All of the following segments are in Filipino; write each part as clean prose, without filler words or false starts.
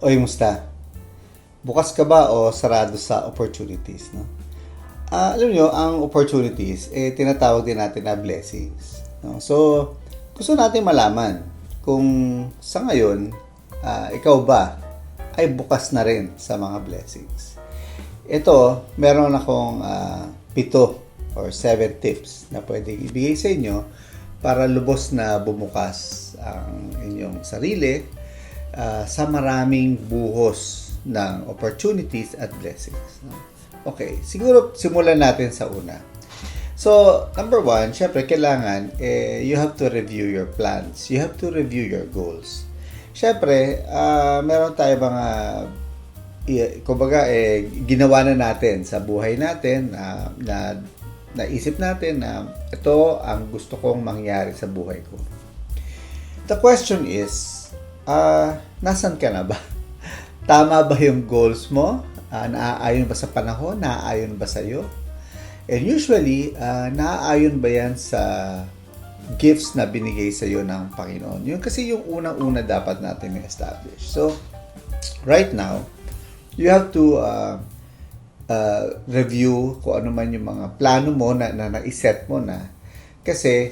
Oy, musta? Bukas ka ba o sarado sa opportunities, no? Alam nyo, ang opportunities, tinatawag din natin na blessings. No? So, gusto natin malaman kung sa ngayon, ikaw ba ay bukas na rin sa mga blessings. Ito, meron akong 7 tips na pwedeng ibigay sa inyo para lubos na bumukas ang inyong sarili sa maraming buhos ng opportunities at blessings. Okay, siguro simulan natin sa una. So, number one, syempre kailangan you have to review your plans. You have to review your goals. Syempre, meron tayo mga kumbaga ginawa na natin sa buhay natin na naisip natin na ito ang gusto kong mangyari sa buhay ko. The question is, nasan ka na ba? Tama ba yung goals mo? Naaayon ba sa panahon? Naaayon ba sa'yo? And usually, naaayon ba yan sa gifts na binigay sa'yo ng Panginoon? Yun kasi yung unang-una dapat natin i-establish. So, right now, you have to review kung ano man yung mga plano mo na naiset mo na. Kasi,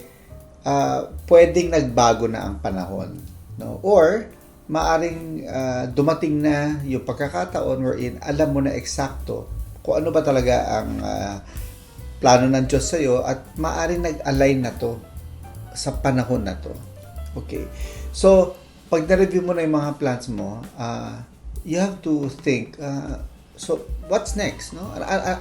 pwedeng nagbago na ang panahon. No? Or, maaring dumating na yung pagkakataon wherein alam mo na eksakto kung ano ba talaga ang plano ng Diyos sa'yo at maaring nag-align na to sa panahon na to. Okay. So, pag na-review mo na yung mga plans mo, you have to think, so, what's next? No?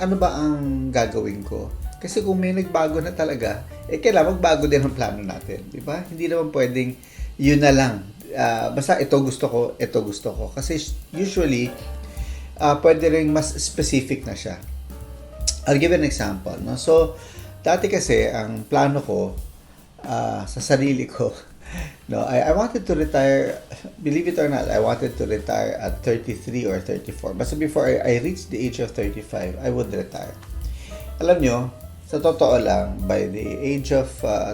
Ano ba ang gagawin ko? Kasi kung may nagbago na talaga, kailangan magbago din ang plano natin. Di ba? Hindi naman pwedeng yun na lang. Basta ito gusto ko. Kasi usually, pwede rin mas specific na siya. I'll give an example. No? So, dati kasi, ang plano ko sa sarili ko, no, I wanted to retire, believe it or not, I wanted to retire at 33 or 34. Basta before I reached the age of 35, I would retire. Alam nyo, sa totoo lang, by the age of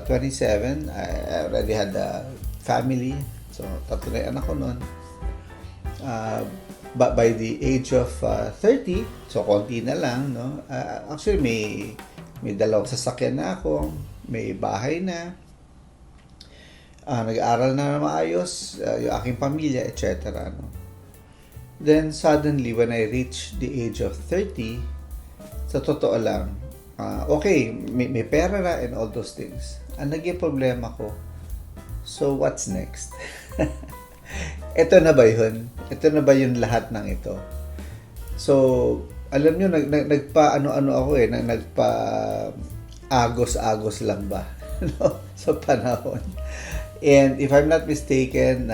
27, I already had a family. So, 3 na yung anak ko noon. But by the age of 30, so konti na lang, no? Actually, may 2 sasakyan na ako, may bahay na, nag-aaral na maayos, yung aking pamilya, etc. No? Then, suddenly, when I reached the age of 30, sa totoo lang, okay, may pera na and all those things. Ang naging problema ko, so what's next? Ito na ba yun? Ito na ba yung lahat ng ito? So, alam nyo, nagpa ano-ano ako nagpa agos-agos lang ba? No? Sa panahon. And if I'm not mistaken,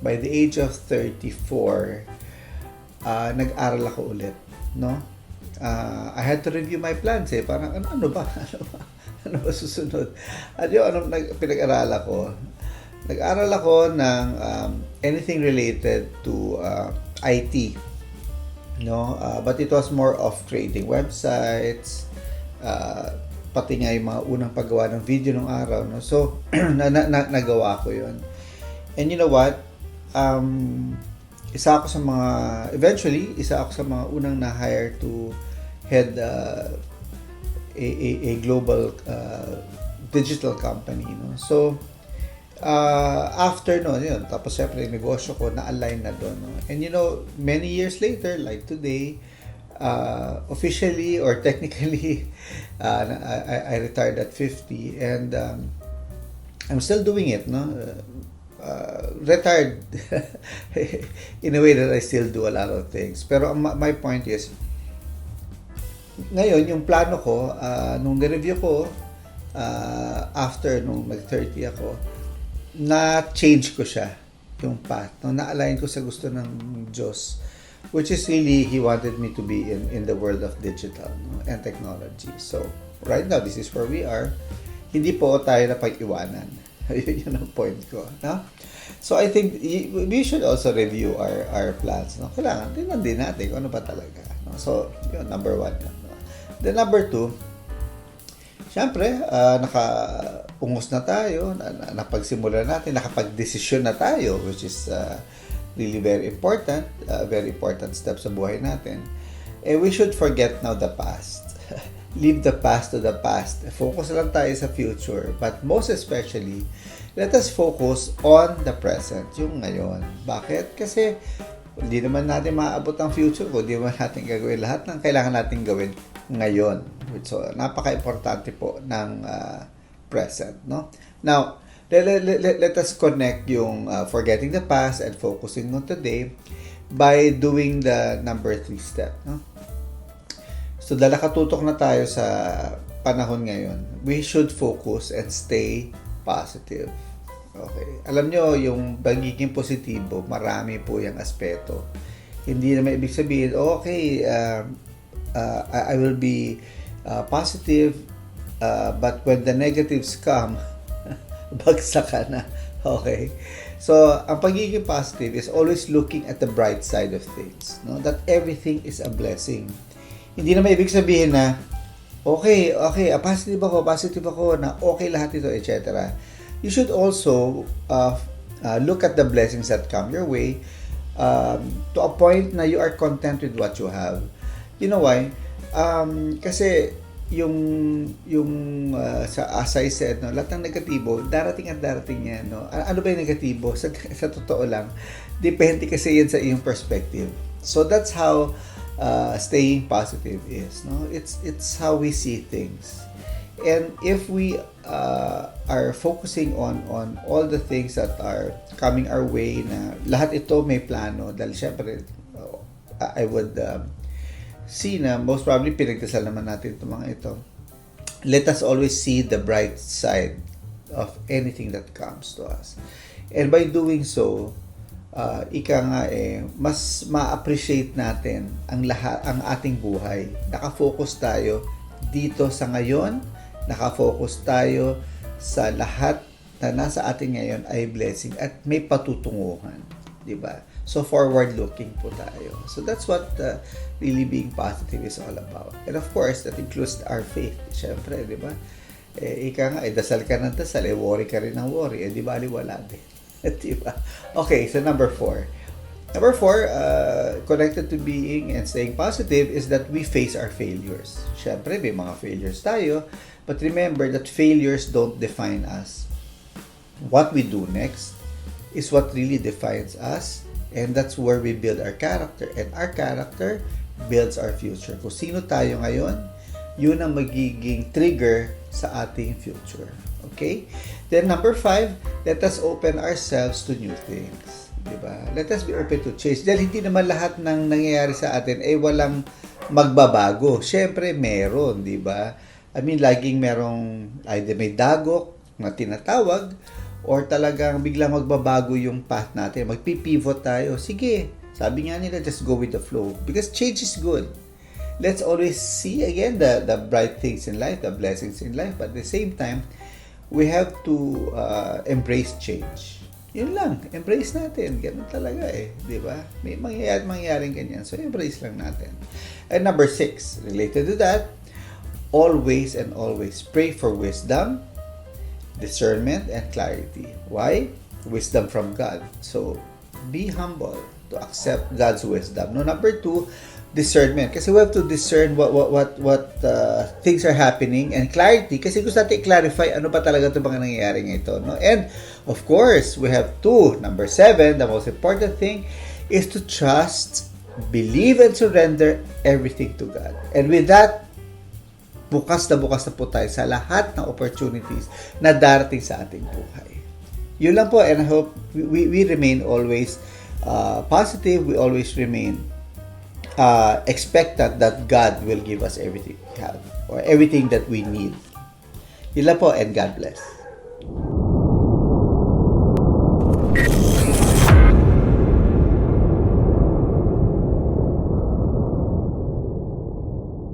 by the age of 34, nag-aral ako ulit. No? I had to review my plans Parang ano ba? Ano ba susunod? Anong pinag-aralan ko? Nag-aral ako ng anything related to IT. No? But it was more of creating websites, pati nga yung mga unang paggawa ng video nung araw. No? So, nagawa ko yun. And you know what? Isa ako sa mga unang na-hire to head a global digital company. No? So, after yun, tapos syempre yung negosyo ko na-align na doon. No? And you know, many years later, like today, officially or technically, I retired at 50 and I'm still doing it. No? Retired in a way that I still do a lot of things. Pero my point is, ngayon, yung plano ko, nung na-review ko, after nung nag-30 ako, na-change ko siya, yung path. Nung na-align ko sa gusto ng Diyos, which is really, He wanted me to be in the world of digital and technology. So, right now, this is where we are. Hindi po tayo na pag-iwanan. Yun ang point ko. No? So, I think we should also review our plans. No? Kailangan, tingnan din natin kung ano ba talaga. No? So, yun, number 1. No? Then, number 2, Siyempre, nakaungos na tayo, napagsimulan natin, nakapag-desisyon na tayo, which is really very important step sa buhay natin. We should forget now the past. Leave the past to the past. Focus lang tayo sa future. But most especially, let us focus on the present, yung ngayon. Bakit? Kasi hindi naman natin maaabot ang future ko. Hindi naman natin gagawin lahat ng kailangan natin gawin ngayon. So, napaka-importante po ng present. No? Now, let us connect yung forgetting the past and focusing on today by doing the number 3 step. No? So, dahil nakatutok na tayo sa panahon ngayon, we should focus and stay positive. Okay. Alam nyo, yung pagiging positibo, marami po yung aspeto. Hindi naman ibig sabihin, okay, I will be positive, but when the negatives come, bagsak ka na. Okay. So, ang pagiging positive is always looking at the bright side of things. No? That everything is a blessing. Hindi naman ibig sabihin na, okay, positive ako, na okay lahat ito, etc. You should also look at the blessings that come your way to a point na you are content with what you have. You know why? Kasi as I said, no, lahat ng negatibo, darating at darating yan. No? Ano ba yung negatibo? Sa totoo lang, depende kasi yan sa iyong perspective. So that's how staying positive is. No? It's how we see things. And if we are focusing on all the things that are coming our way, na lahat ito may plano, dahil syempre I would see na most probably pinagdasal naman natin itong mga ito. Let us always see the bright side of anything that comes to us. And by doing so, mas ma-appreciate natin ang ating buhay. Nakafocus tayo dito sa ngayon, nakafocus tayo sa lahat na nasa atin ngayon ay blessing at may patutunguhan, di ba? So forward-looking po tayo. So that's what really being positive is all about. And of course, that includes our faith. Siyempre, di ba? Dasal ka ng dasal, worry ka rin ng worry. Di ba, wala din. Di ba? Okay, so number 4. Number 4, connected to being and staying positive is that we face our failures. Siyempre, may mga failures tayo. But remember that failures don't define us. What we do next is what really defines us, and that's where we build our character. And our character builds our future. Kung sino tayo ngayon, yun ang magiging trigger sa ating future. Okay? Then number 5, let us open ourselves to new things. Diba? Let us be open to change. Dahil hindi naman lahat ng nangyayari sa atin ay walang magbabago. Siyempre, meron, di ba? I mean, laging merong either may dagok na tinatawag or talagang biglang magbabago yung path natin. Magpipivot tayo. Sige, sabi nga nila, just go with the flow. Because change is good. Let's always see again the bright things in life, the blessings in life. But at the same time, we have to embrace change. Yun lang, embrace natin. Ganun talaga di ba? May mangyayaring ganyan. So, embrace lang natin. And number 6, related to that, always and always pray for wisdom, discernment, and clarity. Why? Wisdom from God. So, be humble to accept God's wisdom. No, number 2, discernment. Kasi we have to discern what things are happening, and clarity. Kasi gusto natin i-clarify ano ba talaga ito mga nangyayari ito. No? And, of course, we have 2. Number 7, the most important thing is to trust, believe, and surrender everything to God. And with that, bukas na po tayo sa lahat ng opportunities na darating sa ating buhay. Yun lang po, and I hope we remain always positive. We always remain expectant that God will give us everything we have or everything that we need. Yun lang po, and God bless.